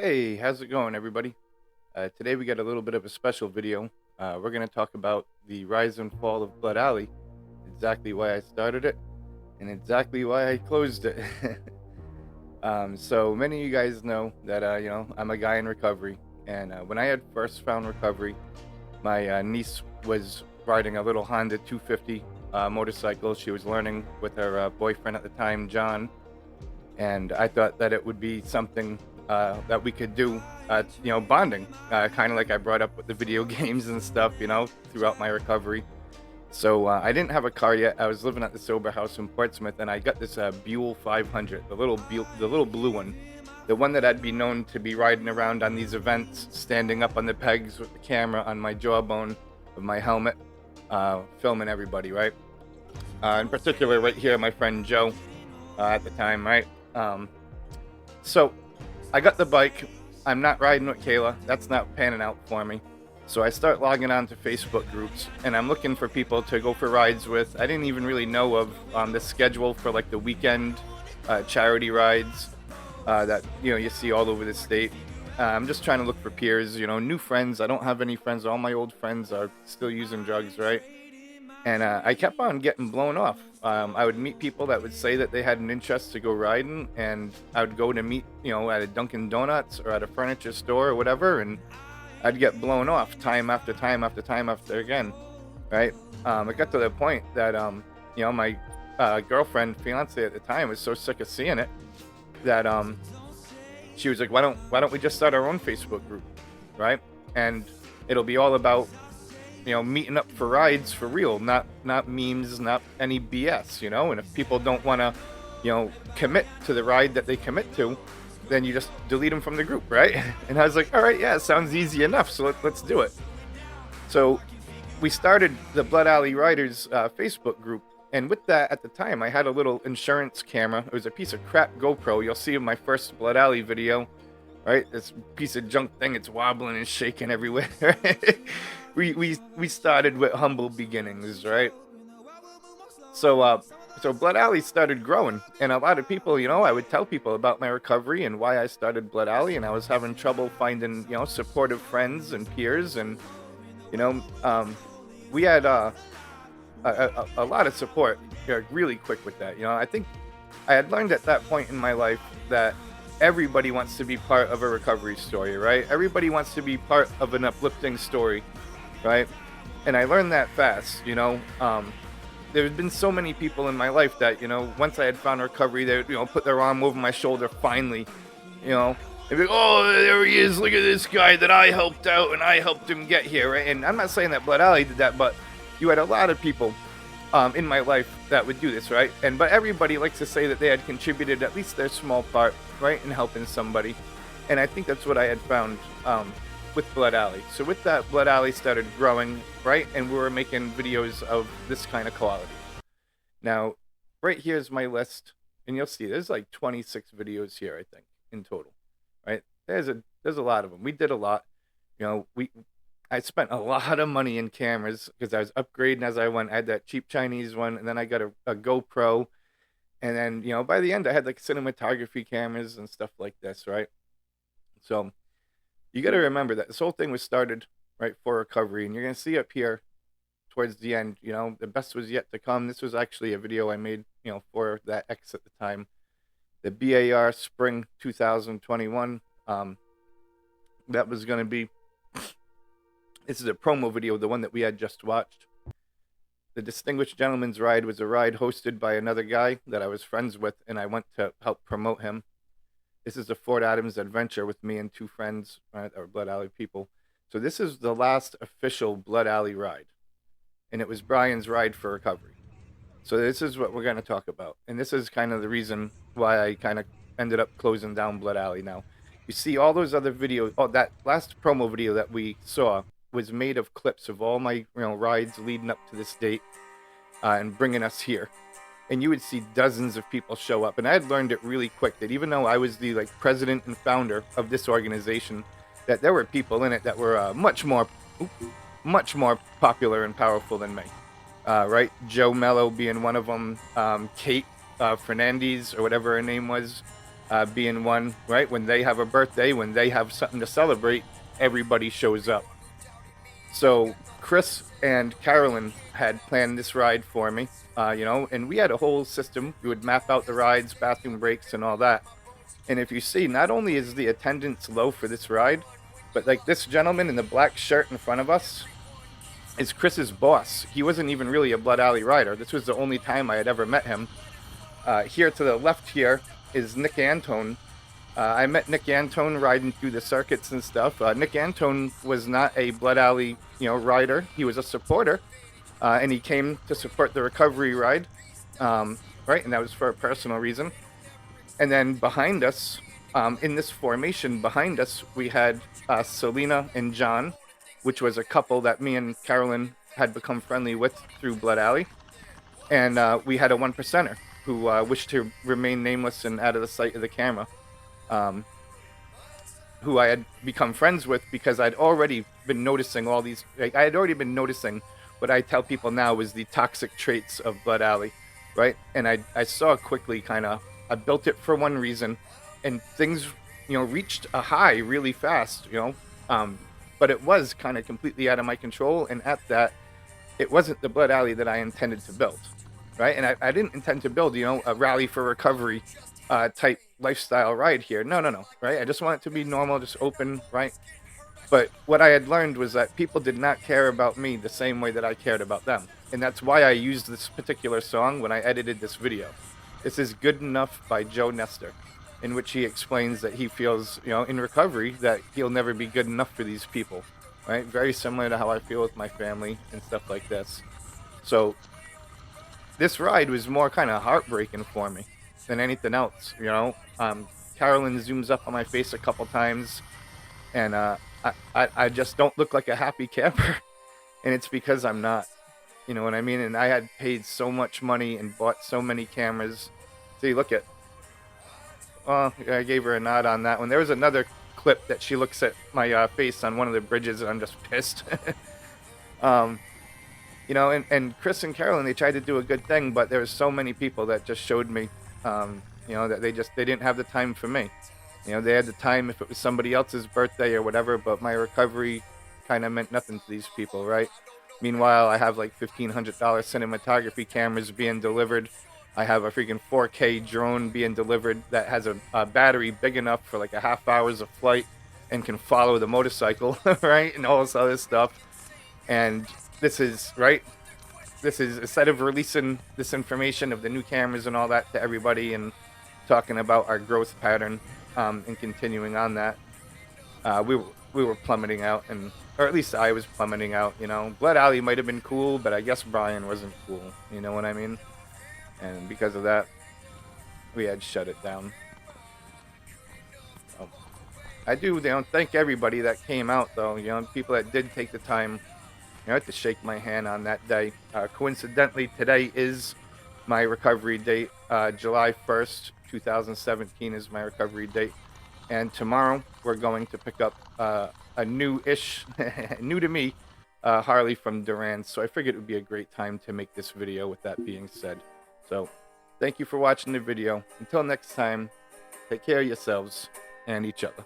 Hey, how's it going, everybody? Today we got a little bit of a special video. We're going to talk about the rise and fall of Blood Alley, exactly why I started it, and exactly why I closed it. So many of you guys know that I'm a guy in recovery, and when I had first found recovery, my niece was riding a little Honda 250 motorcycle. She was learning with her boyfriend at the time, John, and I thought that it would be something that we could do, bonding, kind of like I brought up with the video games and stuff, throughout my recovery. So I didn't have a car yet. I was living at the sober house in Portsmouth, and I got this Buell 500, the little blue one, the one that I'd be known to be riding around on these events, standing up on the pegs with the camera on my jawbone of my helmet, filming everybody, right? In particular, right here, my friend Joe at the time, right? Um, so I got the bike. I'm not riding with Kayla. That's not panning out for me. So I start logging on to Facebook groups, and I'm looking for people to go for rides with. I didn't even really know of the schedule for like the weekend charity rides that you see all over the state. I'm just trying to look for peers, new friends. I don't have any friends. All my old friends are still using drugs, right? And I kept on getting blown off. I would meet people that would say that they had an interest to go riding, and I would go to meet, at a Dunkin' Donuts or at a furniture store or whatever, and I'd get blown off time after time after time after again, right? It got to the point that, my girlfriend, fiance at the time, was so sick of seeing it that she was like, "Why don't we just start our own Facebook group, right? And it'll be all about meeting up for rides for real, not memes, not any BS, And if people don't want to, commit to the ride that they commit to, then you just delete them from the group, right?" And I was like, all right, yeah, sounds easy enough, so let's do it. So we started the Blood Alley Riders Facebook group, and with that, at the time, I had a little insurance camera. It was a piece of crap GoPro. You'll see in my first Blood Alley video, right? This piece of junk thing, it's wobbling and shaking everywhere. We started with humble beginnings, right? So Blood Alley started growing, and a lot of people, I would tell people about my recovery and why I started Blood Alley, and I was having trouble finding, supportive friends and peers, and you know, um, we had a lot of support, really quick with that. I think I had learned at that point in my life that everybody wants to be part of a recovery story, right? Everybody wants to be part of an uplifting story, right? And I learned that fast. There's been so many people in my life that, once I had found recovery, they would, put their arm over my shoulder finally, you know. They'd be like, "Oh, there he is, look at this guy that I helped out and I helped him get here," right? And I'm not saying that Blood Alley did that, but you had a lot of people in my life that would do this, right? But everybody likes to say that they had contributed at least their small part, right, in helping somebody. And I think that's what I had found with Blood Alley. So with that, Blood Alley started growing, right? And we were making videos of this kind of quality. Now, right here's my list, and you'll see there's like 26 videos here, I think, in total, right? There's a lot of them. We did a lot. I spent a lot of money in cameras because I was upgrading as I went. I had that cheap Chinese one, and then I got a GoPro, and then by the end I had like cinematography cameras and stuff like this, right? So you got to remember that this whole thing was started right for recovery, and you're gonna see up here towards the end, the best was yet to come. This was actually a video I made, for that X at the time, the BAR Spring 2021. That was gonna be. This is a promo video, the one that we had just watched. The Distinguished Gentleman's Ride was a ride hosted by another guy that I was friends with, and I went to help promote him. This is a Fort Adams adventure with me and two friends, right, our Blood Alley people. So this is the last official Blood Alley ride, and it was Brian's ride for recovery. So this is what we're going to talk about, and this is kind of the reason why I kind of ended up closing down Blood Alley now. You see all those other videos. Oh, that last promo video that we saw was made of clips of all my rides leading up to this date and bringing us here. And you would see dozens of people show up. And I had learned it really quick that even though I was the president and founder of this organization, that there were people in it that were much more popular and powerful than me. Right? Joe Mello being one of them, Kate Fernandez or whatever her name was, being one, right? When they have a birthday, when they have something to celebrate, everybody shows up. So Chris and Carolyn had planned this ride for me, and we had a whole system. We would map out the rides, bathroom breaks, and all that. And if you see, not only is the attendance low for this ride, but like this gentleman in the black shirt in front of us is Chris's boss. He wasn't even really a Blood Alley rider. This was the only time I had ever met him. Here to the left here is Nick Antone. I met Nick Antone riding through the circuits and stuff. Nick Antone was not a Blood Alley, rider. He was a supporter, and he came to support the recovery ride, right? And that was for a personal reason. And then behind us, in this formation behind us, we had Selena and John, which was a couple that me and Carolyn had become friendly with through Blood Alley. And we had a one percenter who wished to remain nameless and out of the sight of the camera, who I had become friends with because I'd already been noticing all these. Like, I had already been noticing what I tell people now is the toxic traits of Blood Alley, right? And I saw quickly kind of, I built it for one reason, and things, reached a high really fast, but it was kind of completely out of my control. And at that, it wasn't the Blood Alley that I intended to build, right? And I didn't intend to build, a rally for recovery type lifestyle ride here. No, right? I just want it to be normal, just open, right? But what I had learned was that people did not care about me the same way that I cared about them. And that's why I used this particular song when I edited this video. This is Good Enough by Joe Nestor, in which he explains that he feels, in recovery, that he'll never be good enough for these people, right? Very similar to how I feel with my family and stuff like this. So this ride was more kind of heartbreaking for me than anything else, Carolyn zooms up on my face a couple times, and I just don't look like a happy camper, and it's because I'm not, you know what I mean? And I had paid so much money and bought so many cameras. See, look at, well, I gave her a nod on that one. There was another clip that she looks at my face on one of the bridges, and I'm just pissed. And Chris and Carolyn, they tried to do a good thing, but there was so many people that just showed me, that they didn't have the time for me. They had the time if it was somebody else's birthday or whatever, but my recovery kind of meant nothing to these people, right? Meanwhile, I have like $1,500 cinematography cameras being delivered. I have a freaking 4K drone being delivered that has a battery big enough for like a half hours of flight and can follow the motorcycle, right? And all this other stuff. And this is, right? This is, instead of releasing this information of the new cameras and all that to everybody and talking about our growth pattern, and continuing on that, we were plummeting out, or at least I was plummeting out. Blood Alley might have been cool, but I guess Brian wasn't cool. You know what I mean? And because of that, we had shut it down. So, I do, thank everybody that came out, though. People that did take the time, to shake my hand on that day. Coincidentally, today is my recovery date. July 1st, 2017 is my recovery date. And tomorrow, we're going to pick up a new-ish, new to me, Harley from Duran. So I figured it would be a great time to make this video with that being said. So thank you for watching the video. Until next time, take care of yourselves and each other.